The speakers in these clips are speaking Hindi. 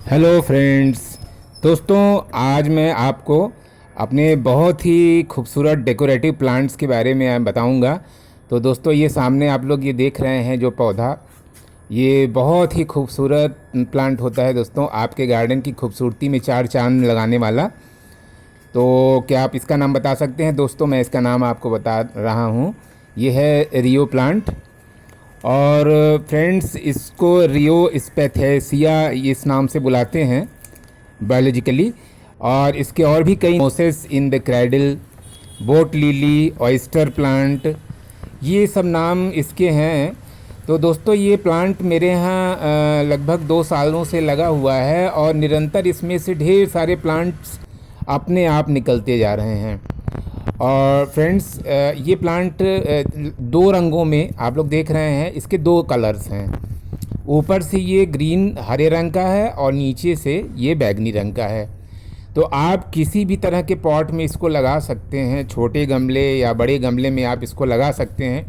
Hello friends. दोस्तों, आज मैं आपको अपने बहुत ही खूबसूरत डेकोरेटिव प्लांट्स के बारे में बताऊंगा। तो दोस्तों, ये सामने आप लोग ये देख रहे हैं जो पौधा, ये बहुत ही खूबसूरत प्लांट होता है दोस्तों, आपके गार्डन की खूबसूरती में चार चांद लगाने वाला। तो क्या आप इसका नाम बता सकते हैं? दोस्तों, मैं इसका नाम आपको बता रहा हूँ। ये है रियो प्लांट। और फ्रेंड्स, इसको रियो स्पेथेसिया इस नाम से बुलाते हैं बायोलॉजिकली। और इसके और भी कई Moses in the cradle, boat lily, oyster plant, ये सब नाम इसके हैं। तो दोस्तों, ये प्लांट मेरे यहाँ लगभग 2 सालों से लगा हुआ है और निरंतर इसमें से ढेर सारे प्लांट्स अपने आप निकलते जा रहे हैं। और फ्रेंड्स, ये प्लांट दो रंगों में आप लोग देख रहे हैं, इसके दो कलर्स हैं। ऊपर से ये ग्रीन हरे रंग का है और नीचे से ये बैगनी रंग का है। तो आप किसी भी तरह के पॉट में इसको लगा सकते हैं, छोटे गमले या बड़े गमले में आप इसको लगा सकते हैं।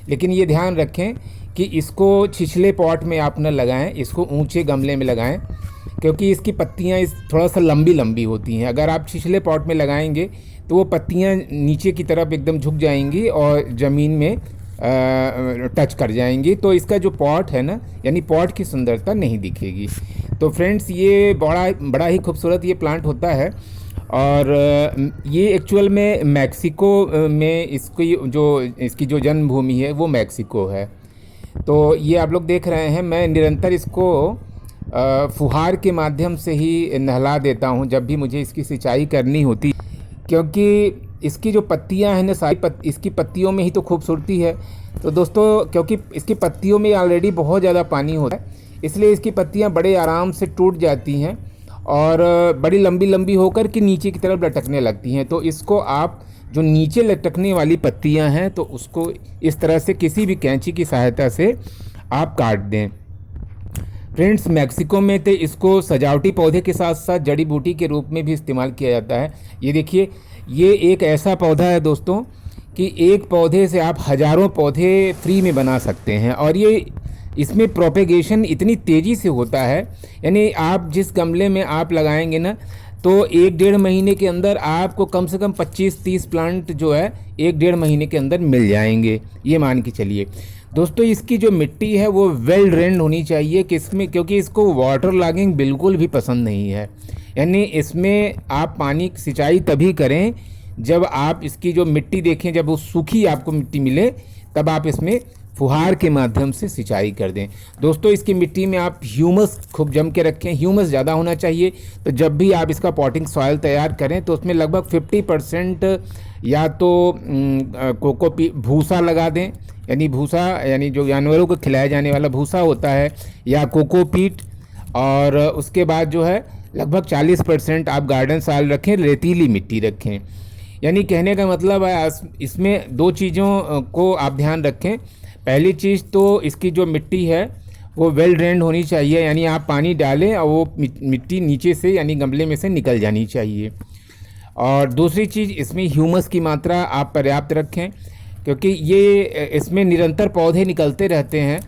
लेकिन ये ध्यान रखें कि इसको छिछले पॉट में आप न लगाएं, इसको ऊंचे गमले में लगाएं, क्योंकि इसकी पत्तियां इस थोड़ा सा लंबी लंबी होती हैं। अगर आप छिछले पॉट में लगाएंगे तो वो पत्तियां नीचे की तरफ एकदम झुक जाएंगी और ज़मीन में टच कर जाएंगी। तो इसका जो पॉट है ना, यानी पॉट की सुंदरता नहीं दिखेगी। तो फ्रेंड्स, ये बड़ा ही खूबसूरत ये प्लांट होता है। और ये एक्चुअल में मैक्सिको में इसकी जो जन्मभूमि है वो मैक्सिको है। तो ये आप लोग देख रहे हैं, मैं निरंतर इसको फुहार के माध्यम से ही नहला देता हूँ जब भी मुझे इसकी सिंचाई करनी होती, क्योंकि इसकी जो पत्तियां हैं ना, सारी इसकी पत्तियों में ही तो खूबसूरती है। तो दोस्तों, क्योंकि इसकी पत्तियों में ऑलरेडी बहुत ज़्यादा पानी होता है, इसलिए इसकी पत्तियां बड़े आराम से टूट जाती हैं और बड़ी लंबी लंबी होकर के नीचे की तरफ लटकने लगती हैं। तो इसको आप जो नीचे लटकने वाली पत्तियां हैं, तो उसको इस तरह से किसी भी कैंची की सहायता से आप काट दें। फ्रेंड्स, मैक्सिको में तो इसको सजावटी पौधे के साथ साथ जड़ी बूटी के रूप में भी इस्तेमाल किया जाता है। ये देखिए, ये एक ऐसा पौधा है दोस्तों कि एक पौधे से आप हज़ारों पौधे फ्री में बना सकते हैं। और ये इसमें प्रोपेगेशन इतनी तेज़ी से होता है, यानी आप जिस गमले में आप लगाएंगे ना, तो 1-1.5 महीने के अंदर आपको कम से कम 25-30 प्लांट जो है 1-1.5 महीने के अंदर मिल जाएंगे, ये मान के चलिए। दोस्तों, इसकी जो मिट्टी है वो वेल ड्रेन्ड होनी चाहिए, क्योंकि इसको वाटर लॉगिंग बिल्कुल भी पसंद नहीं है। यानी इसमें आप पानी सिंचाई तभी करें जब आप इसकी जो मिट्टी देखें, जब वो सूखी आपको मिट्टी मिले, तब आप इसमें फुहार के माध्यम से सिंचाई कर दें। दोस्तों, इसकी मिट्टी में आप ह्यूमस खूब जम के रखें, ह्यूमस ज़्यादा होना चाहिए। तो जब भी आप इसका पॉटिंग सॉइल तैयार करें तो उसमें लगभग 50% या तो भूसा लगा दें, यानी भूसा, यानी जो जानवरों को खिलाया जाने वाला भूसा होता है, या कोकोपीट। और उसके बाद जो है लगभग 40% आप गार्डन सॉइल रखें, रेतीली मिट्टी रखें। यानी कहने का मतलब है, इसमें दो चीज़ों को आप ध्यान रखें। पहली चीज़ तो इसकी जो मिट्टी है वो वेल ड्रेन्ड होनी चाहिए, यानी आप पानी डालें और वो मिट्टी नीचे से, यानी गमले में से निकल जानी चाहिए। और दूसरी चीज़, इसमें ह्यूमस की मात्रा आप पर्याप्त रखें, क्योंकि ये इसमें निरंतर पौधे निकलते रहते हैं।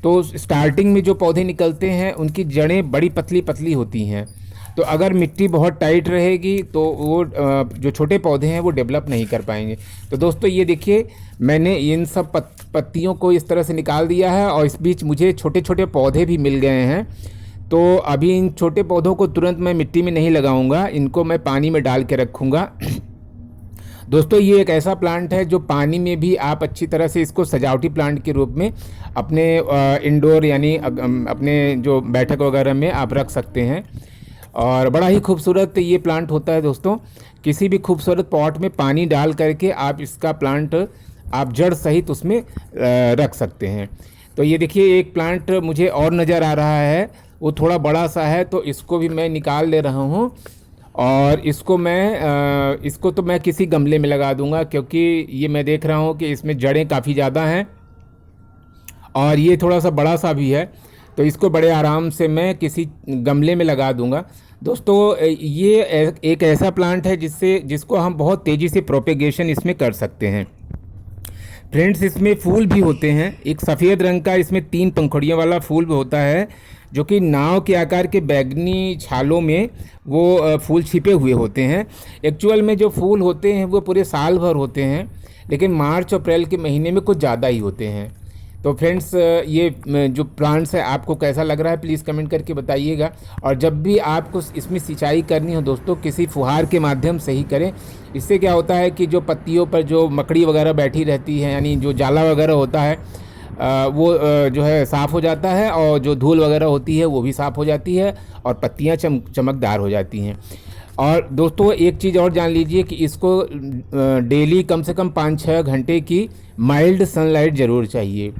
तो स्टार्टिंग में जो पौधे निकलते हैं उनकी जड़ें बड़ी पतली पतली होती हैं। तो अगर मिट्टी बहुत टाइट रहेगी तो वो जो छोटे पौधे हैं वो डेवलप नहीं कर पाएंगे। तो दोस्तों, ये देखिए, मैंने इन सब पत्तियों को इस तरह से निकाल दिया है और इस बीच मुझे छोटे छोटे पौधे भी मिल गए हैं। तो अभी इन छोटे पौधों को तुरंत मैं मिट्टी में नहीं लगाऊंगा, इनको मैं पानी में डाल के रखूँगा। दोस्तों, ये एक ऐसा प्लांट है जो पानी में भी आप अच्छी तरह से इसको सजावटी प्लांट के रूप में अपने इंडोर, यानी अपने जो बैठक वगैरह में आप रख सकते हैं। और बड़ा ही खूबसूरत ये प्लांट होता है दोस्तों। किसी भी खूबसूरत पॉट में पानी डाल करके आप इसका प्लांट आप जड़ सहित उसमें रख सकते हैं। तो ये देखिए, एक प्लांट मुझे और नज़र आ रहा है, वो थोड़ा बड़ा सा है, तो इसको भी मैं निकाल ले रहा हूँ। और इसको तो मैं किसी गमले में लगा दूंगा, क्योंकि ये मैं देख रहा हूँ कि इसमें जड़ें काफ़ी ज़्यादा हैं और ये थोड़ा सा बड़ा सा भी है। तो इसको बड़े आराम से मैं किसी गमले में लगा दूंगा। दोस्तों, ये एक ऐसा प्लांट है जिसको हम बहुत तेज़ी से प्रोपेगेशन इसमें कर सकते हैं। फ्रेंड्स, इसमें फूल भी होते हैं। एक सफ़ेद रंग का इसमें 3 पंखुड़ियों वाला फूल होता है, जो कि नाव के आकार के बैंगनी छालों में वो फूल छिपे हुए होते हैं। एक्चुअल में जो फूल होते हैं वो पूरे साल भर होते हैं, लेकिन मार्च अप्रैल के महीने में कुछ ज़्यादा ही होते हैं। तो फ्रेंड्स, ये जो प्लांट्स है आपको कैसा लग रहा है प्लीज़ कमेंट करके बताइएगा। और जब भी आपको इसमें सिंचाई करनी हो दोस्तों, किसी फुहार के माध्यम से ही करें। इससे क्या होता है कि जो पत्तियों पर जो मकड़ी वगैरह बैठी रहती है, यानी जो जाला वगैरह होता है, वो जो है साफ़ हो जाता है, और जो धूल वगैरह होती है वो भी साफ़ हो जाती है, और पत्तियाँ चमकदार हो जाती हैं। और दोस्तों एक चीज़ और जान लीजिए कि इसको डेली कम से कम 5-6 घंटे की माइल्ड सनलाइट ज़रूर चाहिए।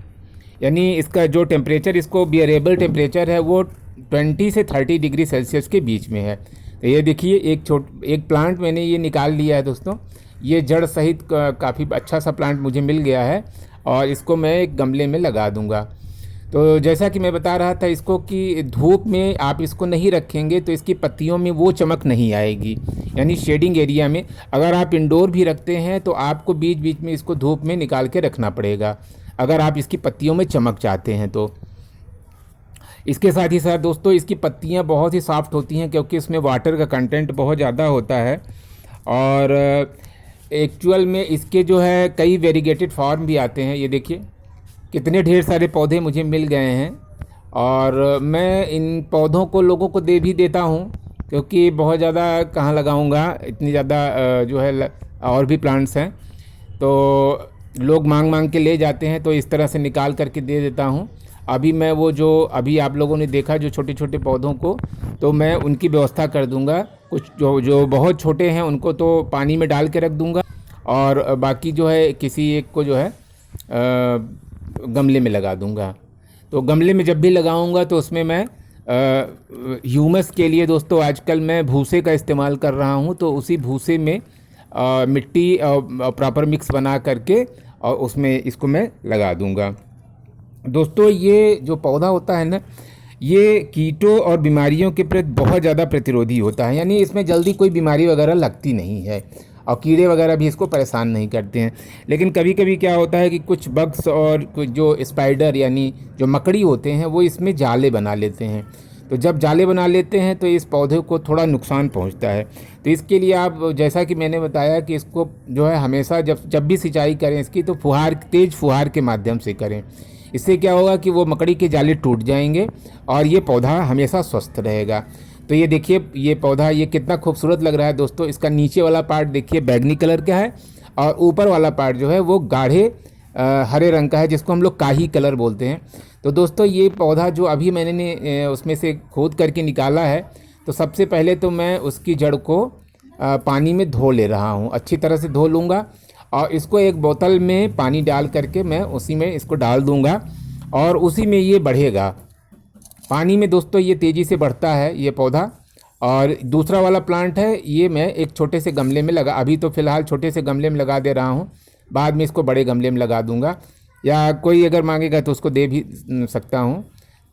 यानी इसका जो टेम्परेचर, इसको बियरेबल टेम्परेचर है वो 20 से 30 डिग्री सेल्सियस के बीच में है। तो ये देखिए एक प्लांट मैंने ये निकाल लिया है दोस्तों। ये जड़ सहित काफ़ी अच्छा सा प्लांट मुझे मिल गया है, और इसको मैं एक गमले में लगा दूंगा। तो जैसा कि मैं बता रहा था इसको कि धूप में आप इसको नहीं रखेंगे तो इसकी पत्तियों में वो चमक नहीं आएगी। यानी शेडिंग एरिया में अगर आप इंडोर भी रखते हैं तो आपको बीच बीच में इसको धूप में निकाल के रखना पड़ेगा, अगर आप इसकी पत्तियों में चमक चाहते हैं तो। इसके साथ ही साथ दोस्तों इसकी पत्तियां बहुत ही सॉफ्ट होती हैं, क्योंकि इसमें वाटर का कंटेंट बहुत ज़्यादा होता है। और एक्चुअल में इसके जो है कई वेरीगेटेड फॉर्म भी आते हैं। ये देखिए कितने ढेर सारे पौधे मुझे मिल गए हैं, और मैं इन पौधों को लोगों को दे भी देता हूँ, क्योंकि बहुत ज़्यादा कहाँ लगाऊँगा, इतनी ज़्यादा जो है और भी प्लांट्स हैं, तो लोग मांग मांग के ले जाते हैं, तो इस तरह से निकाल करके दे देता हूँ। अभी मैं वो जो अभी आप लोगों ने देखा जो छोटे छोटे पौधों को, तो मैं उनकी व्यवस्था कर दूंगा। कुछ जो बहुत छोटे हैं उनको तो पानी में डाल के रख दूंगा, और बाकी जो है किसी एक को जो है गमले में लगा दूंगा। तो गमले में जब भी लगाऊंगा तो उसमें मैं ह्यूमस के लिए दोस्तों आजकल मैं भूसे का इस्तेमाल कर रहा हूँ। तो उसी भूसे में मिट्टी प्रॉपर मिक्स बना करके और उसमें इसको मैं लगा दूंगा। दोस्तों ये जो पौधा होता है ना, ये कीटों और बीमारियों के प्रति बहुत ज़्यादा प्रतिरोधी होता है। यानी इसमें जल्दी कोई बीमारी वगैरह लगती नहीं है, और कीड़े वगैरह भी इसको परेशान नहीं करते हैं। लेकिन कभी कभी क्या होता है कि कुछ बग्स और कुछ जो स्पाइडर यानी जो मकड़ी होते हैं वो इसमें जाले बना लेते हैं। तो जब जाले बना लेते हैं तो इस पौधे को थोड़ा नुकसान पहुंचता है। तो इसके लिए आप जैसा कि मैंने बताया कि इसको जो है हमेशा जब भी सिंचाई करें इसकी, तो तेज़ फुहार के माध्यम से करें। इससे क्या होगा कि वो मकड़ी के जाले टूट जाएंगे और ये पौधा हमेशा स्वस्थ रहेगा। तो ये देखिए ये पौधा ये कितना खूबसूरत लग रहा है दोस्तों। इसका नीचे वाला पार्ट देखिए बैगनी कलर का है, और ऊपर वाला पार्ट जो है वो गाढ़े हरे रंग का है, जिसको हम लोग काही कलर बोलते हैं। तो दोस्तों ये पौधा जो अभी मैंने उसमें से खोद करके निकाला है, तो सबसे पहले तो मैं उसकी जड़ को पानी में धो ले रहा हूँ, अच्छी तरह से धो लूँगा, और इसको एक बोतल में पानी डाल करके मैं उसी में इसको डाल दूँगा, और उसी में ये बढ़ेगा। पानी में दोस्तों ये तेज़ी से बढ़ता है ये पौधा। और दूसरा वाला प्लांट है ये मैं एक छोटे से गमले में अभी तो फ़िलहाल छोटे से गमले में लगा दे रहा हूँ, बाद में इसको बड़े गमले में लगा दूँगा, या कोई अगर मांगेगा तो उसको दे भी सकता हूँ।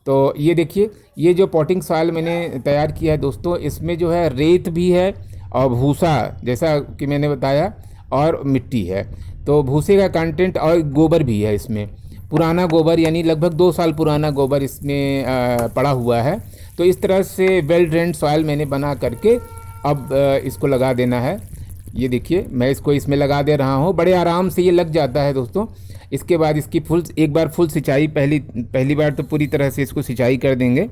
तो ये देखिए ये जो पॉटिंग सॉइल मैंने तैयार किया है दोस्तों, इसमें जो है रेत भी है और भूसा जैसा कि मैंने बताया, और मिट्टी है। तो भूसे का कंटेंट और गोबर भी है इसमें, पुराना गोबर यानी लगभग 2 साल पुराना गोबर इसमें पड़ा हुआ है। तो इस तरह से वेल ड्रेन्ड सॉइल मैंने बना करके अब इसको लगा देना है। ये देखिए मैं इसको इसमें लगा दे रहा हूँ, बड़े आराम से ये लग जाता है दोस्तों। इसके बाद इसकी एक बार फुल सिंचाई पहली बार तो पूरी तरह से इसको सिंचाई कर देंगे।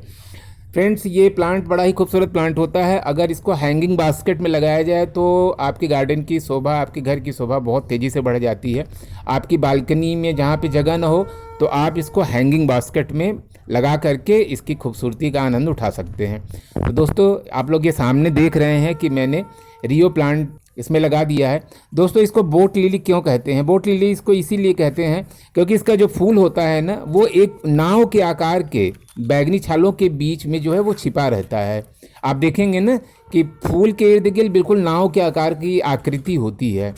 फ्रेंड्स ये प्लांट बड़ा ही खूबसूरत प्लांट होता है। अगर इसको हैंगिंग बास्केट में लगाया जाए तो आपके गार्डन की शोभा, आपके घर की शोभा बहुत तेज़ी से बढ़ जाती है। आपकी बालकनी में जहाँ पे जगह ना हो तो आप इसको हैंगिंग बास्केट में लगा करके इसकी खूबसूरती का आनंद उठा सकते हैं। तो दोस्तों आप लोग ये सामने देख रहे हैं कि मैंने रियो प्लांट इसमें लगा दिया है। दोस्तों इसको बोट लिली क्यों कहते हैं? बोट लिली इसको इसीलिए कहते हैं क्योंकि इसका जो फूल होता है ना, वो एक नाव के आकार के बैगनी छालों के बीच में जो है वो छिपा रहता है। आप देखेंगे ना कि फूल के इर्द गिर्द बिल्कुल नाव के आकार की आकृति होती है,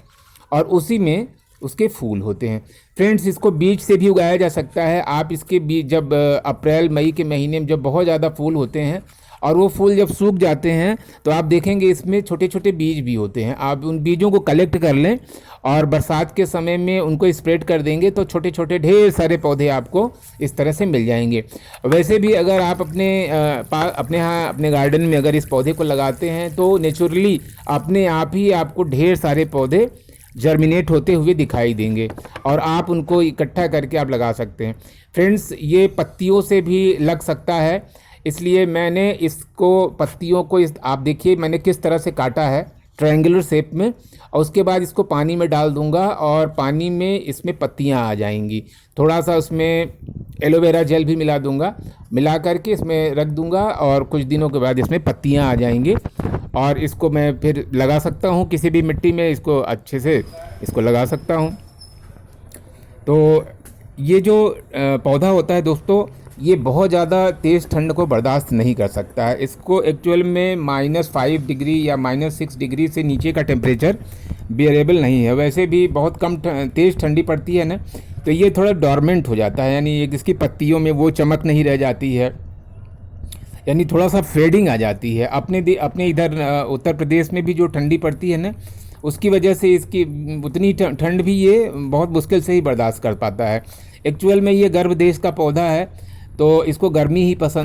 और उसी में उसके फूल होते हैं। फ्रेंड्स इसको बीज से भी उगाया जा सकता है। आप इसके बीज जब अप्रैल मई के महीने में जब बहुत ज़्यादा फूल होते हैं और वो फूल जब सूख जाते हैं तो आप देखेंगे इसमें छोटे छोटे बीज भी होते हैं। आप उन बीजों को कलेक्ट कर लें और बरसात के समय में उनको स्प्रेड कर देंगे तो छोटे छोटे ढेर सारे पौधे आपको इस तरह से मिल जाएंगे। वैसे भी अगर आप अपने यहाँ अपने गार्डन में अगर इस पौधे को लगाते हैं तो नेचुरली अपने आप ही आपको ढेर सारे पौधे जर्मिनेट होते हुए दिखाई देंगे और आप उनको इकट्ठा करके आप लगा सकते हैं। फ्रेंड्स, ये पत्तियों से भी लग सकता है, इसलिए मैंने इसको पत्तियों को आप देखिए मैंने किस तरह से काटा है ट्रायंगुलर शेप में, और उसके बाद इसको पानी में डाल दूंगा और पानी में इसमें पत्तियां आ जाएंगी। थोड़ा सा उसमें एलोवेरा जेल भी मिला दूंगा, मिला करके इसमें रख दूंगा और कुछ दिनों के बाद इसमें पत्तियां आ जाएंगी और इसको मैं फिर लगा सकता हूं किसी भी मिट्टी में, इसको अच्छे से इसको लगा सकता हूं। तो ये जो पौधा होता है दोस्तों, ये बहुत ज़्यादा तेज़ ठंड को बर्दाश्त नहीं कर सकता है। इसको एक्चुअल में -5 डिग्री या -6 डिग्री से नीचे का टेम्परेचर बियरेबल नहीं है। वैसे भी बहुत कम तेज़ ठंडी पड़ती है ना, तो ये थोड़ा डॉर्मेंट हो जाता है, यानी इसकी पत्तियों में वो चमक नहीं रह जाती है, यानी थोड़ा सा फेडिंग आ जाती है। अपने इधर उत्तर प्रदेश में भी जो ठंडी पड़ती है ना, उसकी वजह से इसकी उतनी ठंड भी ये बहुत मुश्किल से ही बर्दाश्त कर पाता है। एक्चुअल में ये गर्म देश का पौधा है तो इसको गर्मी ही पसंद